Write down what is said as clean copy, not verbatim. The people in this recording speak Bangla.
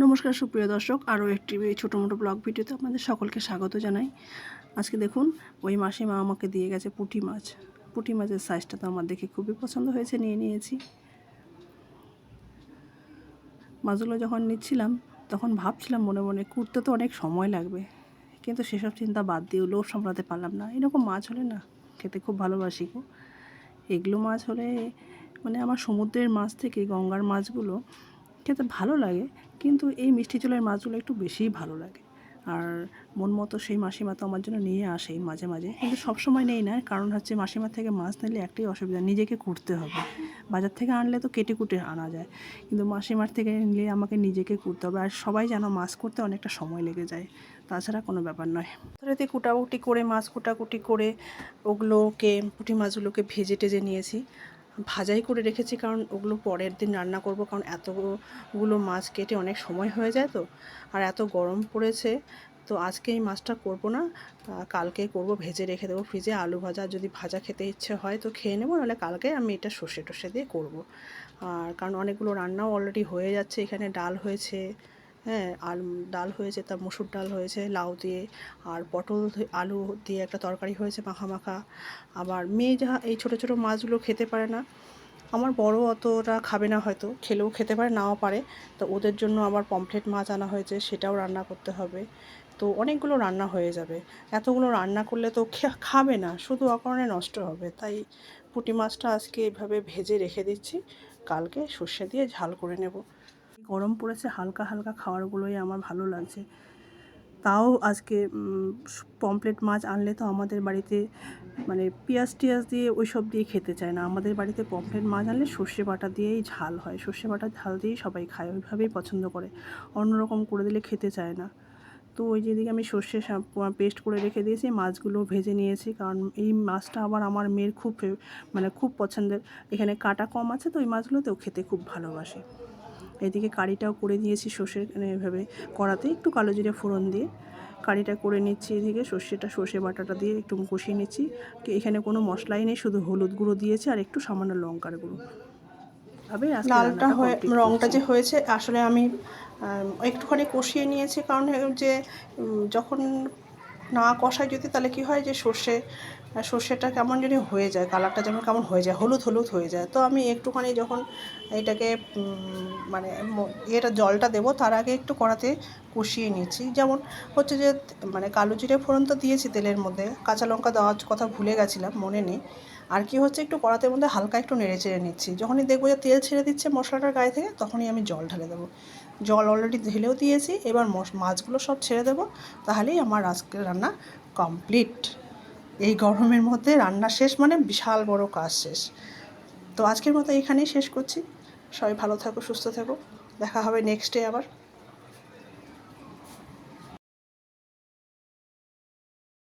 নমস্কার সুপ্রিয় দর্শক, আরও একটি ছোটো মোটো ব্লগ ভিডিওতে আপনাদের সকলকে স্বাগত জানাই। আজকে দেখুন, ওই মাসিমা আমাকে দিয়ে গেছে পুঁটি মাছ। পুঁটি মাছের সাইজটা তো আমার দেখে খুবই পছন্দ হয়েছে, নিয়ে নিয়েছি। মাছগুলো যখন নিচ্ছিলাম তখন ভাবছিলাম মনে মনে, কুটতে তো অনেক সময় লাগবে, কিন্তু সেসব চিন্তা বাদ দিয়ে লোভ সামলাতে পারলাম না। এরকম মাছ হলে না খেতে খুব ভালোবাসি গো। এগুলো মাছ হলে মানে আমার সমুদ্রের মাছ থেকে গঙ্গার মাছগুলো খেতে ভালো লাগে, কিন্তু এই মিষ্টি জলের মাছগুলো একটু বেশিই ভালো লাগে। আর মন মতো সেই মাসিমা তো আমার জন্য নিয়ে আসেই মাঝে মাঝে, কিন্তু সবসময় নেই না। কারণ হচ্ছে মাসিমার থেকে মাছ নিলে একটাই অসুবিধা, নিজেকে কুটতে হবে। বাজার থেকে আনলে তো কেটে কুটে আনা যায়, কিন্তু মাসিমার থেকে নিলে আমাকে নিজেকে কুটতে হবে। আর সবাই যেন মাছ করতে অনেকটা সময় লেগে যায়, তাছাড়া কোনো ব্যাপার নয়। ধরেতে কুটাকুটি করে মাছ কুটাকুটি করে ওগুলোকে, পুঁটি মাছগুলোকে ভেজে টেজে নিয়েছি, ভাজাই করে রেখেছি, কারণ ওগুলো পরের দিন রান্না করব। কারণ এতগুলো মাছ কেটে অনেক সময় হয়ে যায় তো, আর এত গরম পড়েছে, তো আজকে এই মাছটা করব না, কালকে করব। ভেজে রেখে দেবো ফ্রিজে। আলু ভাজা যদি ভাজা খেতে ইচ্ছে হয় তো খেয়ে নেবো, নাহলে কালকে আমি এটা সর্ষে টর্ষে দিয়ে করব। আর কারণ অনেকগুলো রান্নাও অলরেডি হয়ে যাচ্ছে। এখানে ডাল হয়েছে, হ্যাঁ, ডাল হয়েছে, তার মসুর ডাল হয়েছে লাউ দিয়ে, আর পটল আলু দিয়ে একটা তরকারি হয়েছে মাখা মাখা। আবার মেয়ে যা এই ছোটো ছোটো মাছগুলো খেতে পারে না, আমার বড় অতটা খাবে না, হয়তো খেলেও খেতে পারে, নাও পারে। তো ওদের জন্য আবার পমফ্রেট মাছ আনা হয়েছে, সেটাও রান্না করতে হবে। তো অনেকগুলো রান্না হয়ে যাবে। এতগুলো রান্না করলে তো খাবে না, শুধু অকারণে নষ্ট হবে। তাই পুঁটি মাছটা আজকে এভাবে ভেজে রেখে দিচ্ছি, কালকে সর্ষে দিয়ে ঝাল করে নেব। গরম পড়েছে, হালকা হালকা খাবারগুলোই আমার ভালো লাগছে। তাও আজকে পমফ্রেট মাছ আনলে তো আমাদের বাড়িতে মানে পেঁয়াজ টিয়াজ দিয়ে ওই সব দিয়ে খেতে চায় না। আমাদের বাড়িতে পমফ্রেট মাছ আনলে সর্ষে বাটা দিয়েই ঝাল হয়, সর্ষে বাটার ঝাল দিয়েই সবাই খায়, ওইভাবেই পছন্দ করে। অন্যরকম করে দিলে খেতে চায় না। তো ওই যেদিকে আমি সর্ষে পেস্ট করে রেখে দিয়েছি, মাছগুলো ভেজে নিয়েছি। কারণ এই মাছটা আবার আমার মেয়ের খুব পছন্দের। এখানে কাঁটা কম আছে তো ওই মাছগুলোতেও খেতে খুব ভালোবাসে। এদিকে কারিটাও করে দিয়েছি সর্ষের, এভাবে কড়াতে একটু কালো জিরে ফোড়ন দিয়ে কারিটা করে নিচ্ছি। এদিকে সর্ষে বাটাটা দিয়ে একটু কষিয়ে নিচ্ছি। এখানে কোনো মশলাই নেই, শুধু হলুদ গুঁড়ো দিয়েছি আর একটু সামান্য লঙ্কার গুঁড়ো। তবে আজকে লালটা রান্নাটা হয়ে কমপ্লিট রঙটা করছি। যে হয়েছে, আসলে আমি একটুখানি কষিয়ে নিয়েছি। কারণ যে যখন না কষাই যদি, তাহলে কি হয় যে সর্ষেটা কেমন জানি হয়ে যায়, কালারটা যেমন কেমন হয়ে যায়, হলুদ হলুদ হয়ে যায়। তো আমি একটুখানি যখন এটাকে মানে এটা জলটা দেবো তার আগে একটু কড়াতে কষিয়ে নিচ্ছি। যেমন হচ্ছে যে মানে কালো জিরে ফোড়ন তো দিয়েছি তেলের মধ্যে, কাঁচা লঙ্কা দেওয়ার কথা ভুলে গেছিলাম, মনে নেই। আর কি হচ্ছে, একটু কড়াতের মধ্যে হালকা একটু নেড়ে চেড়ে নিচ্ছি। যখনই দেখবো যে তেল ছেড়ে দিচ্ছে মশলাটার গায়ে থেকে, তখনই আমি জল ঢেলে দেবো। জল অলরেডি ঢেলেও দিয়েছি, এবার মাছগুলো সব ছেড়ে দেবো, তাহলেই আমার আজকের রান্না কমপ্লিট। এই গরমের মধ্যে রান্না শেষ মানে বিশাল বড় কাজ শেষ। তো আজকের মতো এখানেই শেষ করছি। সবাই ভালো থাকো, সুস্থ থাকো, দেখা হবে নেক্সট ডে আবার।